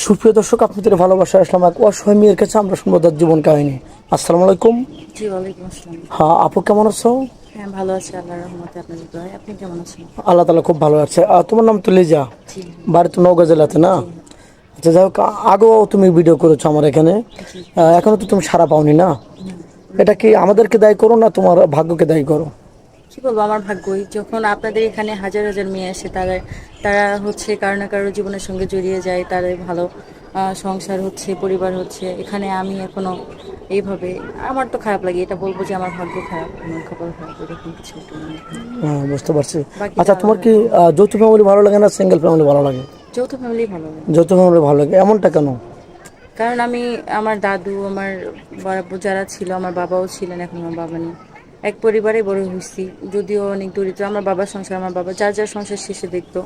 সুপ্রিয় দর্শক, আপনাদের ভালোবাসা আসলাম এক অসহায় মেয়ের কাছে। আমরা শুনবো তার জীবন কাহিনী। আসসালামু আলাইকুম। জি, ওয়ালাইকুম আসসালাম। হ্যাঁ আপু, কেমন আছো? হ্যাঁ, ভালো আছি আল্লাহর রহমতে, আপনাদের দোয়ায়। আপনি কেমন আছেন? আল্লাহ তালা খুব ভালো আছে। তোমার নাম তো লিজা, জি। বাড়ি তো নওগাঁ জেলাতে না? জি। আচ্ছা, যাই হোক, আগেও তুমি ভিডিও করেছো আমার এখানে, জি। এখনো তো তুমি সারা পাওনি না? না। এটা কি আমাদেরকে দায়ী করো না তোমার ভাগ্যকে দায়ী করো? কি বলবো, আমার ভাগ্যই, যখন আপনাদের এখানে হাজার হাজার মেয়ে আসে, তারা তারা হচ্ছে কারো না কারো জীবনের সঙ্গে জড়িয়ে যায়, তাদের ভালো সংসার হচ্ছে, পরিবার হচ্ছে। এখানে আমি এখনো এইভাবে, আমার তো খারাপ লাগে। এটা বলবো যে আমার ভাগ্য খারাপ, আমার কপাল খারাপ, এরকম কিছু একটা মনে হয়। হ্যাঁ, বুঝতে পারছি। বাকিটা আচ্ছা, তোমার আল্লাহর কি রহমত। যৌথ ফ্যামিলি ভালো লাগে না সিঙ্গেল ফ্যামিলি ভালো লাগে? যৌথ ফ্যামিলি ভালো লাগে। যৌথ ফ্যামিলি ভালো লাগে, এমনটা কেন? কারণ আমি, আমার দাদু, আমার বড় যারা ছিল, আমার বাবাও ছিলেন, এখন আমার বাবা নেই, এক পরিবারে বড় হয়েছি। যদিও অনেক দরিদ্র, আমার বাবার সংসার, আমার বাবা যার যার সংসার শেষে দেখতো।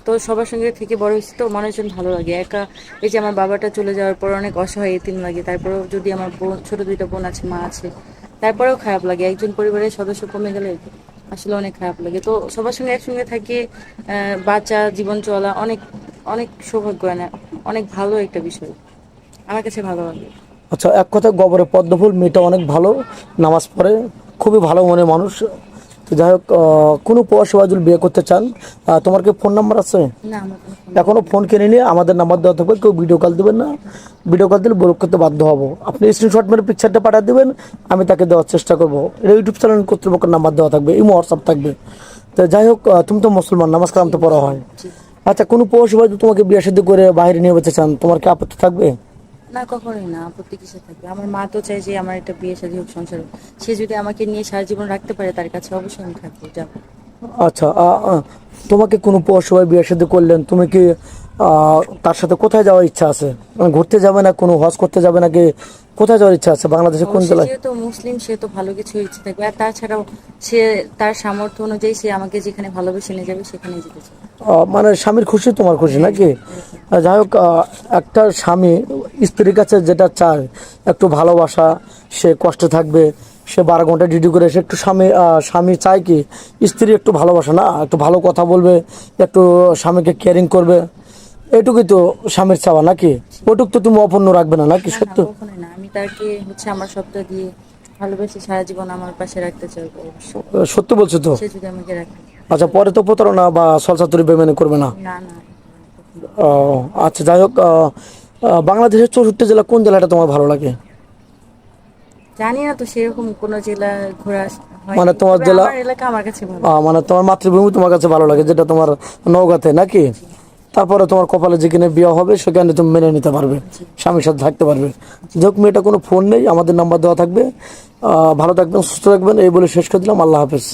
তো সবার সঙ্গে থেকে বড় হয়েছি, তো মানুষজন ভালো লাগে। একা, এই যে আমার বাবাটা চলে যাওয়ার পর অনেক অসহায় এতিম লাগে। তারপরেও যদি আমার বোন, ছোট দুইটা বোন আছে, মা আছে, তারপরেও খারাপ লাগে। একজন পরিবারের সদস্য কমে গেলে আসলে অনেক খারাপ লাগে। তো সবার সঙ্গে একসঙ্গে থাকে, বাচ্চা জীবন চলা অনেক অনেক সৌভাগ্য, না অনেক ভালো একটা বিষয়, আমার কাছে ভালো লাগে। আচ্ছা, এক কথা, গবরে পদ্মফুল, মেয়েটা অনেক ভালো, নামাজ পড়ে, খুবই ভালো মনের মানুষ। তো যাই হোক, কোনো প্রবাসী যদি বিয়ে করতে চান, তোমার কি ফোন নাম্বার আছে? না, আমার কোনো ফোন এখনও ফোন কিনে নিয়ে আমাদের নাম্বার দেওয়া থাকবে, কেউ ভিডিও কল দেবেন না। ভিডিও কল দিলে ব্লক করতে বাধ্য হবো। আপনি স্ক্রিনশট মেরে পিকচারটা পাঠিয়ে দেবেন, আমি তাকে দেওয়ার চেষ্টা করবো। এটা ইউটিউব চ্যানেল কর্তৃপক্ষের নাম্বার দেওয়া থাকবে, ইমো হোয়াটসঅ্যাপ থাকবে। তো যাই হোক, তুমি তো মুসলমান, নামাজ কালাম তো পড়া হয়। জি। আচ্ছা, কোনো প্রবাসী যদি তোমাকে বিয়ে শাদী করে বাইরে নিয়ে যেতে চান, তোমার কি আপত্তি থাকবে? না, কখনোই না, আপত্তি কিসে থাকবে। আমার মা তো চাই যে আমার একটা বিয়ে শাদী হোক, সংসার হোক। সে যদি আমাকে নিয়ে সারা জীবন রাখতে পারে, তার কাছে অবশ্যই আমি থাকবো, যাবো। আচ্ছা, তোমাকে কোনো পৌরসভায় বিয়ে শাদী করলেন, তুমি কি তার সাথে কোথায় যাওয়ার ইচ্ছা আছে? মানে ঘুরতে যাবে না, কোনো হজ করতে যাবে নাকি? কোথায় যাওয়ার ইচ্ছা আছে বাংলাদেশে, কোন সে জেলায়? যেহেতু মুসলিম, সে তো ভালো কিছু ইচ্ছে থাকবে। আর তাছাড়াও সে, তার সামর্থ্য অনুযায়ী সে আমাকে যেখানে ভালোবেসে নিয়ে যাবে, সেখানে যেতে চায়। মানে স্বামীর খুশি তোমার খুশি হ্যাঁ, নাকি? এরকম। যাই হোক, একটা স্বামী স্ত্রীর কাছে যেটা চায়, একটু ভালোবাসা, সে কষ্টে থাকবে, সে 12 ঘন্টা ডিউটি করে এসে একটু স্বামী চায় কি স্ত্রী একটু ভালোবাসা, না একটু ভালো কথা বলবে, একটু স্বামীকে কেয়ারিং করবে, এটুকুই তো স্বামীর চাওয়া নাকি? ওটুক তো তুমি অপূর্ণ রাখবে না নাকি? না, না, সত্য? কখনোই না। আমি তাকে হচ্ছে আমার সবটা দিয়ে ভালোবেসে সারা জীবন আমার পাশে রাখতে চাইবো অবশ্যই, সত্য বলছো তো? সে যদি আমাকে রাখে। আচ্ছা, পরে তো প্রতারণা বা ছলচাতুরি বেমানি করবে না? না, না, কখনো। ও, আচ্ছা, যাই হোক, বাংলাদেশের 64 জেলা কোন জেলাটা তোমার ভালো লাগে? জানি না তো, সেরকম কোনো জেলা ঘোরা মানে হয়নি, তোমার তবে জেলা, আমার এলাকা আমার কাছে ভালো। মানে তোমার মাতৃভূমি তোমার কাছে ভালো লাগে, যেটা তোমার নওগাঁতে নাকি? জি। তারপরে তোমার কপালে যেখানে বিয়ে হবে সেখানে তুমি মেনে নিতে পারবে, জি। স্বামীর সাথে থাকতে পারবে। যাই হোক, মেয়েটা কোনো ফোন নেই, আমাদের নাম্বার দেওয়া থাকবে। ভালো থাকবেন, সুস্থ থাকবেন, এই বলে শেষ করে দিলাম। আল্লাহ হাফেজ।